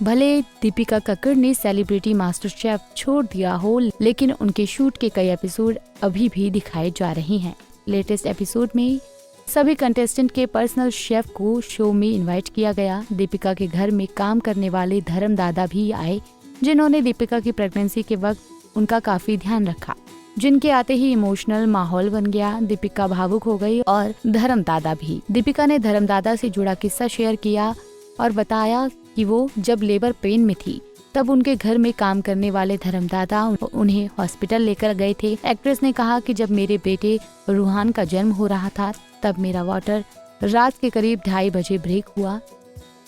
भले दीपिका कक्कड़ ने celebrity master chef छोड़ दिया हो, लेकिन उनके शूट के कई एपिसोड अभी भी दिखाए जा रहे हैं। लेटेस्ट एपिसोड में सभी कंटेस्टेंट के पर्सनल शेफ को शो में इनवाइट किया गया। दीपिका के घर में काम करने वाले धर्मदादा भी आए, जिन्होंने दीपिका की प्रेगनेंसी के वक्त उनका काफी ध्यान रखा। जिनके आते ही इमोशनल माहौल बन गया। दीपिका भावुक हो गई और धर्मदादा भी। दीपिका ने धर्मदादा से जुड़ा किस्सा शेयर किया और बताया कि वो जब लेबर पेन में थी तब उनके घर में काम करने वाले धर्मदादा उन्हें हॉस्पिटल लेकर गए थे। एक्ट्रेस ने कहा कि जब मेरे बेटे रूहान का जन्म हो रहा था तब मेरा वाटर रात के करीब 2:30 बजे ब्रेक हुआ।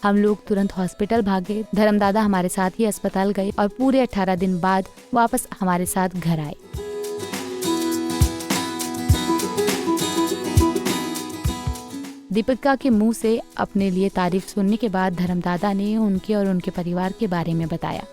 हम लोग तुरंत हॉस्पिटल भागे। धर्मदादा हमारे साथ ही अस्पताल गए और पूरे 18 दिन बाद वापस हमारे साथ घर आए। दीपिका के मुंह से अपने लिए तारीफ सुनने के बाद धर्मदादा ने उनके और उनके परिवार के बारे में बताया।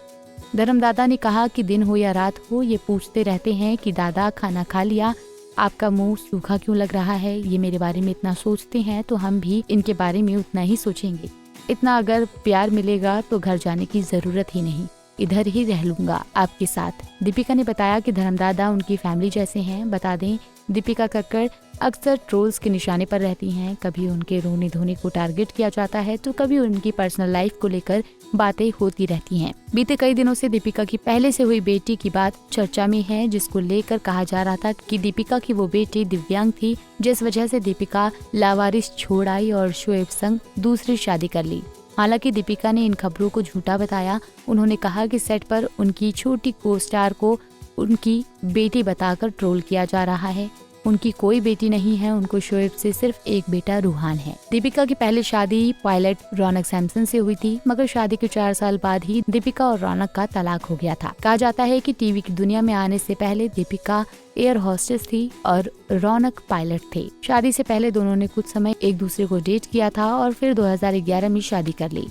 धर्मदादा ने कहा कि दिन हो या रात हो, ये पूछते रहते हैं कि दादा खाना खा लिया, आपका मुंह सूखा क्यों लग रहा है। ये मेरे बारे में इतना सोचते हैं तो हम भी इनके बारे में उतना ही सोचेंगे। इतना अगर प्यार मिलेगा तो घर जाने की जरूरत ही नहीं, इधर ही रह लूंगा आपके साथ। दीपिका ने बताया कि धर्मदादा उनकी फैमिली जैसे हैं। बता दें, दीपिका कक्कड़ अक्सर ट्रोल्स के निशाने पर रहती हैं। कभी उनके रोने धोने को टारगेट किया जाता है तो कभी उनकी पर्सनल लाइफ को लेकर बातें होती रहती हैं। बीते कई दिनों से दीपिका की पहले से हुई बेटी की बात चर्चा में है, जिसको लेकर कहा जा रहा था कि दीपिका की वो बेटी दिव्यांग थी, जिस वजह से दीपिका लावारिस छोड़ आई और शोएब संग दूसरी शादी कर ली। हालांकि दीपिका ने इन खबरों को झूठा बताया। उन्होंने कहा कि सेट पर उनकी छोटी को स्टार को उनकी बेटी बताकर ट्रोल किया जा रहा है। उनकी कोई बेटी नहीं है, उनको शोएब से सिर्फ एक बेटा रूहान है। दीपिका की पहली शादी पायलट रौनक सैमसन से हुई थी, मगर शादी के 4 साल बाद ही दीपिका और रौनक का तलाक हो गया था। कहा जाता है कि टीवी की दुनिया में आने से पहले दीपिका एयर होस्टेस थी और रौनक पायलट थे। शादी से पहले दोनों ने कुछ समय एक दूसरे को डेट किया था और फिर 2011 में शादी कर ली।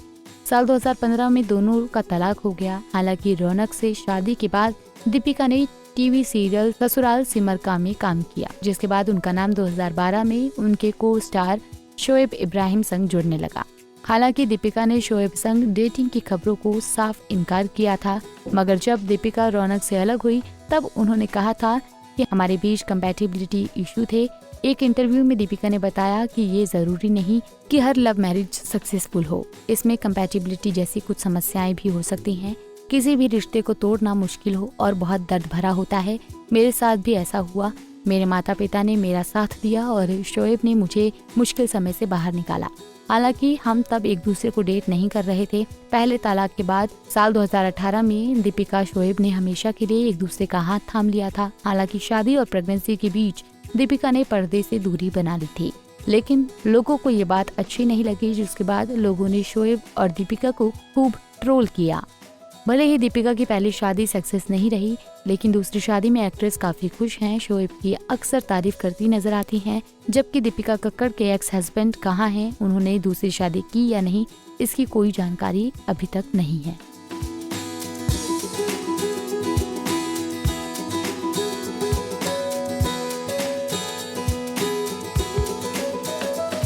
साल 2015 में दोनों का तलाक हो गया। हालांकि रौनक से शादी के बाद दीपिका ने टीवी सीरियल ससुराल सिमर का में काम किया, जिसके बाद उनका नाम 2012 में उनके को स्टार शोएब इब्राहिम संग जुड़ने लगा। हालांकि दीपिका ने शोएब संग डेटिंग की खबरों को साफ इनकार किया था, मगर जब दीपिका रौनक से अलग हुई तब उन्होंने कहा था कि हमारे बीच कंपैटिबिलिटी इशू थे। एक इंटरव्यू में दीपिका ने बताया कि ये जरूरी नहीं कि हर लव मैरिज सक्सेसफुल हो, इसमें कंपैटिबिलिटी जैसी कुछ समस्याएं भी हो सकती हैं। किसी भी रिश्ते को तोड़ना मुश्किल हो और बहुत दर्द भरा होता है। मेरे साथ भी ऐसा हुआ। मेरे माता पिता ने मेरा साथ दिया और शोएब ने मुझे मुश्किल समय से बाहर निकाला। हालांकि हम तब एक दूसरे को डेट नहीं कर रहे थे। पहले तलाक के बाद साल 2018 में दीपिका शोएब ने हमेशा के लिए एक दूसरे का हाथ थाम लिया था। हालांकि शादी और प्रेगनेंसी के बीच दीपिका ने पर्दे से दूरी बना ली थी, लेकिन लोगों को ये बात अच्छी नहीं लगी, जिसके बाद लोगों ने शोएब और दीपिका को खूब ट्रोल किया। भले ही दीपिका की पहली शादी सक्सेस नहीं रही, लेकिन दूसरी शादी में एक्ट्रेस काफी खुश हैं। शोएब की अक्सर तारीफ करती नजर आती हैं, जबकि दीपिका कक्कड़ के एक्स हस्बैंड कहाँ हैं, उन्होंने दूसरी शादी की या नहीं, इसकी कोई जानकारी अभी तक नहीं है।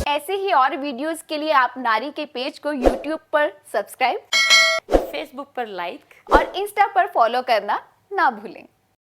ऐसे ही और वीडियोस के लिए आप नारी के पेज को YouTube पर सब्सक्राइब, फेसबुक पर लाइक और इंस्टा पर फॉलो करना ना भूलें।